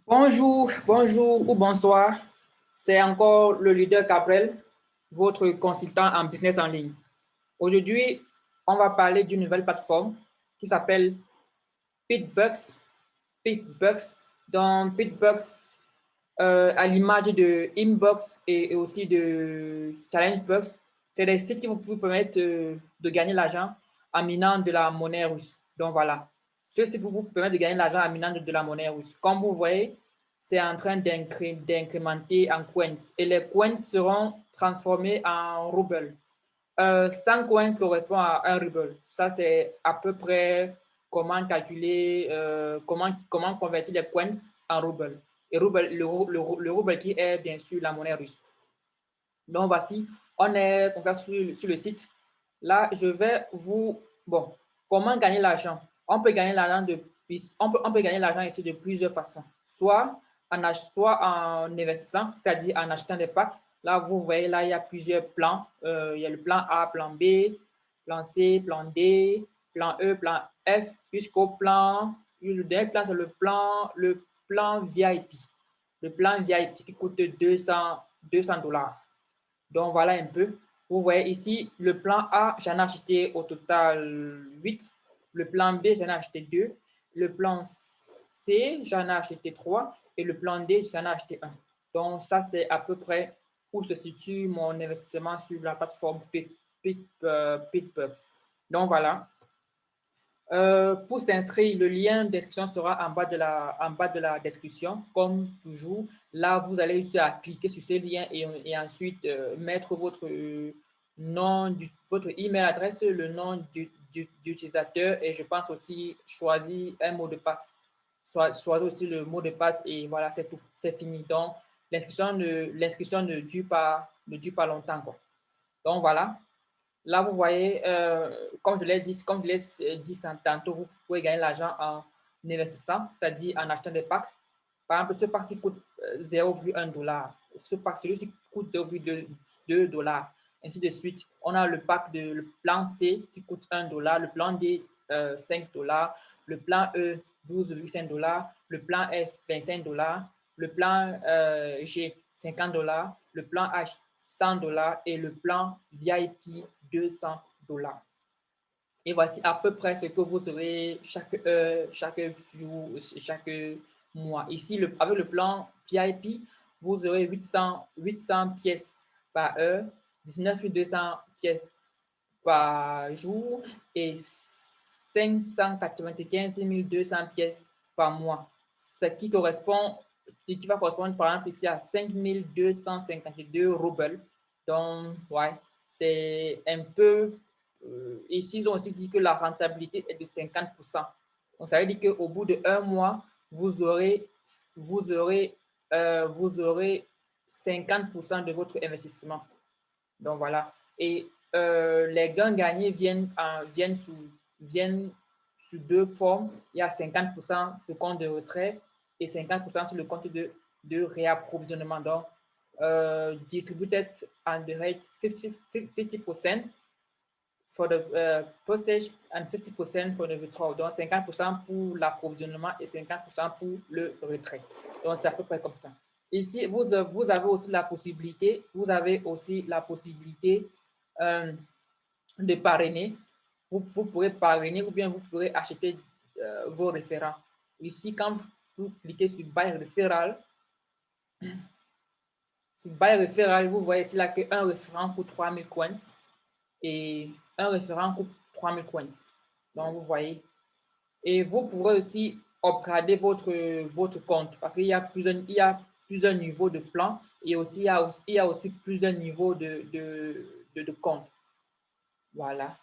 Bonjour, bonjour ou bonsoir. C'est encore le leader Caprel, votre consultant en business en ligne. Aujourd'hui, on va parler d'une nouvelle plateforme qui s'appelle Pitbucks. Pitbucks, dans Pitbucks, à l'image de Inbox et aussi de Challengebucks, c'est des sites qui vous permettent de gagner l'argent en minant de la monnaie russe. Donc voilà, ce site vous permet de gagner l'argent en minant de la monnaie russe. Comme vous voyez, c'est en train d'incrémenter en coins et les coins seront transformés en roubles. 100 coins correspond à 1 ruble. Ça, c'est à peu près comment calculer, comment convertir les coins en roubles. Et le rouble qui est bien sûr la monnaie russe. Donc voici, on est comme ça sur le site. Là, je vais vous... Bon, comment gagner l'argent? On peut gagner l'argent on peut gagner l'argent ici de plusieurs façons. Soit en investissant, c'est-à-dire en achetant des packs. Là, vous voyez, là, il y a plusieurs plans. Il y a le plan A, plan B, plan C, plan D, plan E, plan F, jusqu'au plan... Le dernier plan, c'est le plan VIP. Le plan VIP qui coûte 200 dollars. Donc, voilà un peu. Vous voyez ici, le plan A, j'en ai acheté au total 8. Le plan B, j'en ai acheté 2. Le plan C, j'en ai acheté 3. Et le plan D, j'en ai acheté 1. Donc, ça, c'est à peu près où se situe mon investissement sur la plateforme Pitbucks. Donc, voilà. Pour s'inscrire, le lien d'inscription sera en bas de la description, comme toujours. Là, vous allez juste cliquer sur ce lien et ensuite mettre votre votre email adresse, le nom d'utilisateur et je pense aussi choisir un mot de passe. Choisir aussi le mot de passe et voilà, c'est tout, c'est fini. Donc, l'inscription ne dure pas longtemps, quoi. Donc, voilà. Là, vous voyez, comme je l'ai dit tantôt, vous pouvez gagner l'argent en investissant, c'est-à-dire en achetant des packs. Par exemple, ce pack-ci coûte 0,1 dollar. Celui-ci coûte 0,2 dollars. Ainsi de suite. On a le plan C qui coûte 1 dollar, le plan D 5 dollars, le plan E 12,5 dollars, le plan F 25 dollars, le plan G 50 dollars, le plan H 100 dollars et le plan VIP 200 dollars. Et voici à peu près ce que vous aurez chaque heure, chaque jour, chaque mois. Ici, avec le plan VIP, vous aurez 800 pièces par heure, 19 200 pièces par jour et 595 200 pièces par mois. Ce qui va correspondre par exemple ici à 5 252 roubles. Donc, ouais, c'est un peu... ici, ils ont aussi dit que la rentabilité est de 50%. Donc, ça veut dire qu'au bout d'un mois, vous aurez, vous aurez 50% de votre investissement. Donc, voilà. Et les gains gagnés viennent sous deux formes. Il y a 50% sur le compte de retrait et 50% sur le compte de réapprovisionnement. Donc, distributed on the rate 50% for the postage and 50% for the withdrawal. Donc, 50% pour l'approvisionnement et 50% pour le retrait. Donc, c'est à peu près comme ça. Ici, vous avez aussi la possibilité, de parrainer. Vous pourrez parrainer ou bien vous pourrez acheter vos référents. Ici, quand vous cliquez sur Buy Referral, vous voyez ici là qu'un référent coûte 3000 coins et un référent coûte 3000 coins. Donc, vous voyez. Et vous pourrez aussi upgrader votre compte parce qu'il y a plusieurs niveaux de plans et aussi, il y a aussi plusieurs niveaux de comptes. Voilà.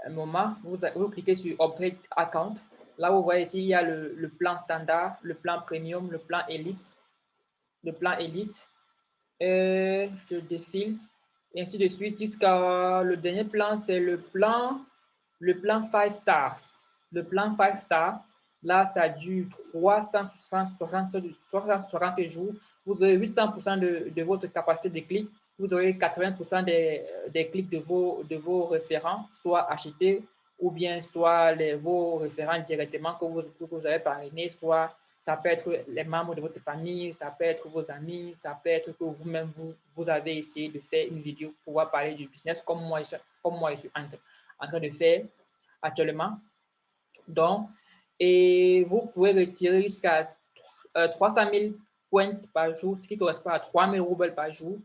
Un moment, vous cliquez sur Upgrade Account. Là, vous voyez ici, il y a le plan standard, le plan premium, le plan élite. Le plan élite. Je défile. Et ainsi de suite jusqu'à le dernier plan, c'est le plan 5 stars. Le plan 5 stars, là, ça dure 360 jours. Vous aurez 800% de votre capacité de clic. Vous aurez 80% des clics de vos référents, soit achetés ou bien soit vos référents directement que vous avez parrainé, soit Ça peut être les membres de votre famille, ça peut être vos amis, ça peut être que vous-même, vous avez essayé de faire une vidéo pour pouvoir parler du business comme moi, je suis en train de faire actuellement. Donc, et vous pouvez retirer jusqu'à 300 000 points par jour, ce qui correspond à 3 000 roubles par jour.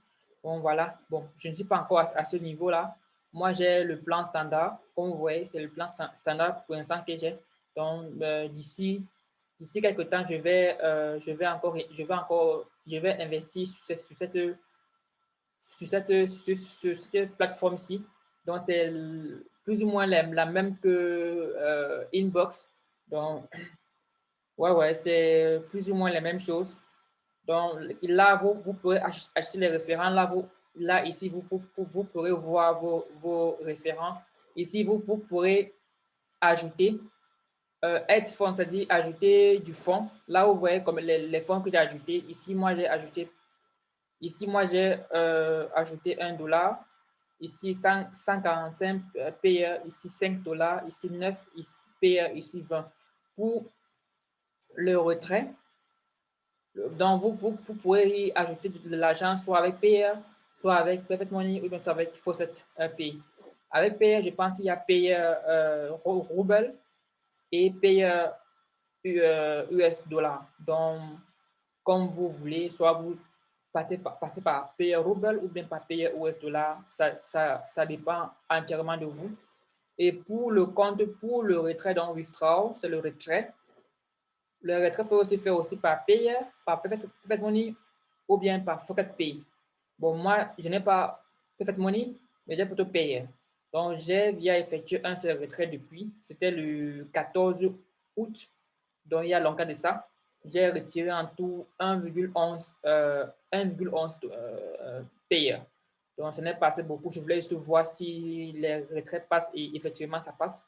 Bon, voilà. Bon, je ne suis pas encore à ce niveau-là. Moi, j'ai le plan standard. Comme vous voyez, c'est le plan standard pour l'instant que j'ai. Donc, d'ici quelques temps, je vais investir sur cette plateforme-ci. Donc, c'est plus ou moins la même que Inbox. Donc, ouais, c'est plus ou moins la même chose. Donc, là, vous pourrez acheter les référents. Là, ici, vous pourrez voir vos référents. Ici, vous pourrez ajouter, add fond, c'est-à-dire ajouter du fond. Là, vous voyez comme les fonds que j'ai ajoutés. Ici, moi, j'ai ajouté $1. Ici, 145 payeurs. Ici, $5. Ici, 9 payeurs. Ici, 20. Pour le retrait, donc vous pourrez y ajouter de l'argent soit avec Payer, soit avec Perfect Money ou bien soit avec Faucet Pay. Avec Payer, je pense qu'il y a Payer Ruble et Payer US dollar. Donc, comme vous voulez, soit vous passez par Payer Ruble ou bien par Payer US dollar, ça dépend entièrement de vous. Et pour le compte, pour le retrait, donc withdraw, c'est le retrait. Le retrait peut aussi faire aussi par Payer, par Perfect Money ou bien par Pocket Pay. Bon, moi, je n'ai pas Perfect Money, mais j'ai plutôt Payer. Donc, j'ai via effectué un seul retrait depuis. C'était le 14 août. Donc, il y a longtemps de ça. J'ai retiré en tout 1,11 Payer. Donc, ce n'est pas assez beaucoup. Je voulais juste voir si les retraits passent et effectivement, ça passe.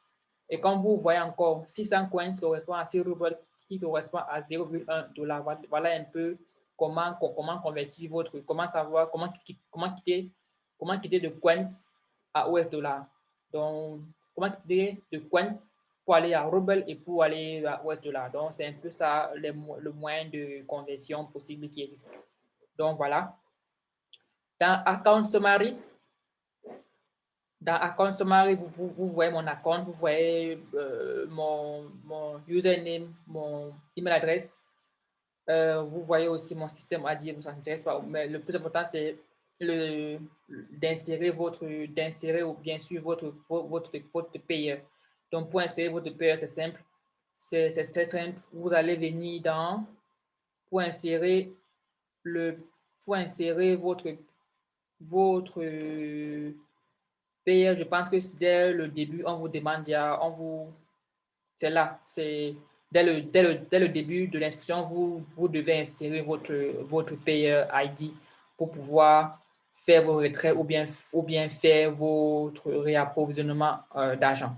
Et comme vous voyez encore, 600 coins correspond à 6 roubles qui correspond à 0,1 $. Voilà un peu comment convertir comment savoir, comment quitter de coins à US dollar. Donc, comment quitter de coins pour aller à rouble et pour aller à US dollar. Donc, c'est un peu ça le moyen de conversion possible qui existe. Donc, voilà. Dans Account Summary, vous voyez mon account, vous voyez mon username, mon email adresse. Vous voyez aussi mon système à dire, vous s'intéresse pas, mais le plus important, c'est d'insérer bien sûr votre payeur. Donc, pour insérer votre payeur, c'est simple. C'est très simple. Vous allez venir pour insérer votre payeur. Je pense que dès le début, on vous demande, c'est là, c'est dès le début de l'inscription, vous devez insérer votre payeur ID pour pouvoir faire vos retraits ou bien faire votre réapprovisionnement d'argent.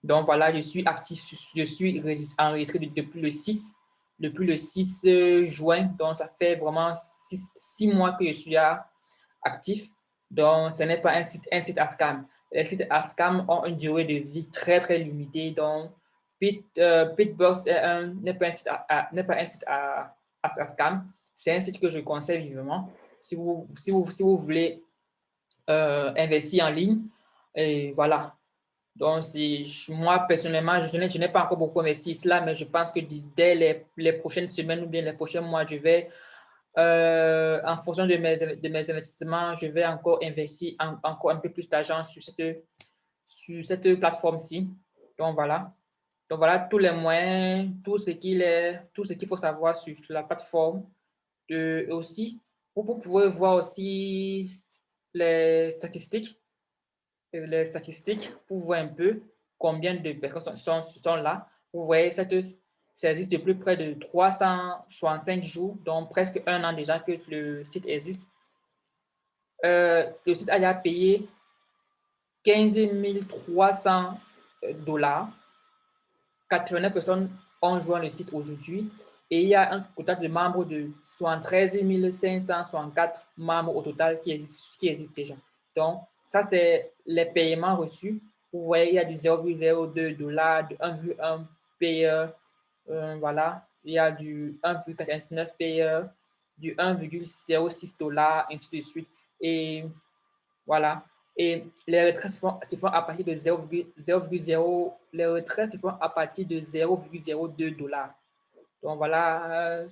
Donc voilà, je suis actif, je suis enregistré depuis le 6 juin. Donc ça fait vraiment 6 mois que je suis actif. Donc ce n'est pas un site à scam. Les sites à scam ont une durée de vie très très limitée. Donc Pitbox n'est pas un site à scam. C'est un site que je conseille vivement. Si vous voulez investir en ligne, et voilà. Donc, moi, personnellement, je n'ai pas encore beaucoup investi cela, mais je pense que dès les prochaines semaines ou bien les prochains mois, je vais, en fonction de mes investissements, je vais encore investir encore un peu plus d'argent sur cette plateforme-ci. Donc, voilà. Donc, voilà tous les moyens, tout ce qu'il faut savoir sur la plateforme. Aussi, vous pouvez voir aussi les statistiques pour voir un peu combien de personnes sont là. Vous voyez, ça existe depuis près de 365 jours, donc presque un an déjà que le site existe. Le site a déjà payé 15 300 $. 89 personnes ont joint le site aujourd'hui et il y a un total de membres de 73 564 membres au total qui existent déjà. Donc, ça, c'est les paiements reçus. Vous voyez, il y a du 0,02 $, de 1,1 payeur, voilà. il y a du 1,99 payer, du 1,06 dollars, ainsi de suite. Et voilà. Et les retraits se font à partir de 0,0, les retraits se font à partir de 0,02 dollars. Donc voilà,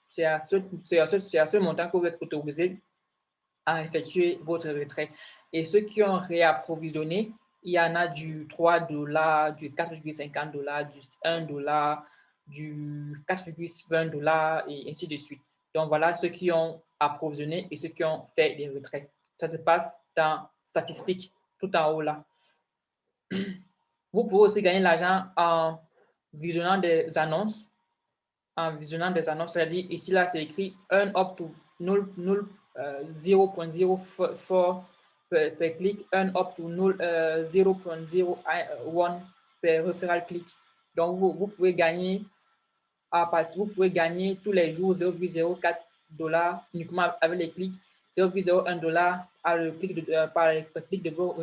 c'est à ce montant que vous êtes autorisé à effectuer votre retrait. Et ceux qui ont réapprovisionné, il y en a du 3 dollars, du 4,50 dollars, du 1 dollar, du 4,20 dollars et ainsi de suite. Donc voilà ceux qui ont approvisionné et ceux qui ont fait des retraits. Ça se passe dans statistiques tout en haut là. Vous pouvez aussi gagner l'argent en visionnant des annonces. En visionnant des annonces, c'est-à-dire ici là c'est écrit earn up to 0.04 per click, earn up to 0.01 per referral click. Donc vous pouvez gagner tous les jours 0,04 dollars uniquement avec les clics, 0,01 dollar par le clic de vos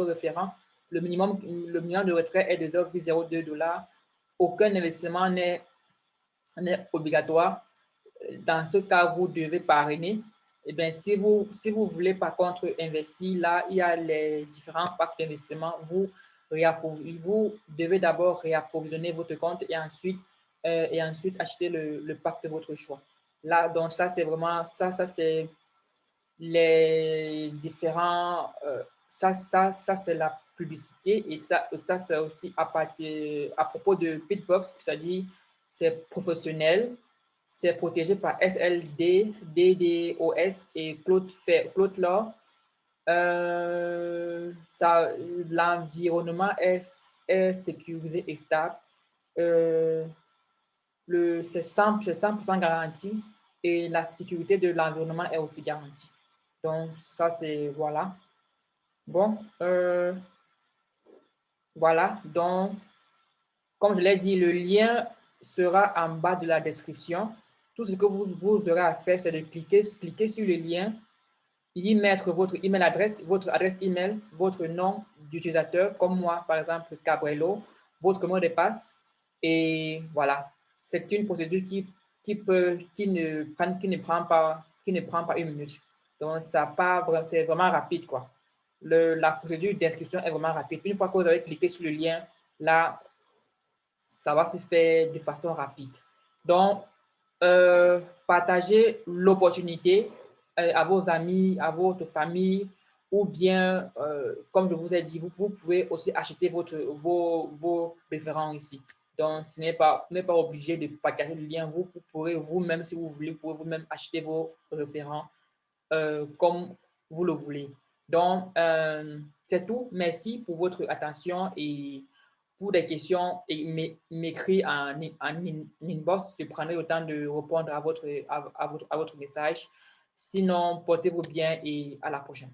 référents. Le minimum de retrait est de 0,02 dollars. Aucun investissement n'est obligatoire. Dans ce cas, vous devez parrainer. Et bien, si vous voulez par contre investir, là, il y a les différents packs d'investissement. Vous devez d'abord réapprovisionner votre compte et ensuite acheter le pack de votre choix. Là, donc ça, c'est vraiment, ça c'est les différents, ça c'est la publicité et ça c'est aussi à propos de Pitbox, c'est-à-dire c'est professionnel, c'est protégé par SLD, DDoS et Claude Law. L'environnement est sécurisé et stable. C'est 100% garanti et la sécurité de l'environnement est aussi garantie. Donc, ça, c'est, voilà. Bon, voilà. Donc, comme je l'ai dit, le lien sera en bas de la description. Tout ce que vous aurez à faire, c'est de cliquer sur le lien, y mettre votre email adresse, votre adresse email, votre nom d'utilisateur, comme moi, par exemple, Cabrello, votre mot de passe, et voilà. C'est une procédure qui ne prend pas 1 minute. Donc, c'est vraiment rapide, quoi. La procédure d'inscription est vraiment rapide. Une fois que vous avez cliqué sur le lien, là, ça va se faire de façon rapide. Donc, partagez l'opportunité à vos amis, à votre famille, ou bien, comme je vous ai dit, vous pouvez aussi acheter vos référents ici. Donc, ce n'est pas obligé de partager le lien. Vous pourrez vous-même, si vous voulez, vous-même acheter vos référents comme vous le voulez. Donc, c'est tout. Merci pour votre attention et pour des questions, m'écrire en inbox. Je prendrai le temps de répondre à votre message. Sinon, portez-vous bien et à la prochaine.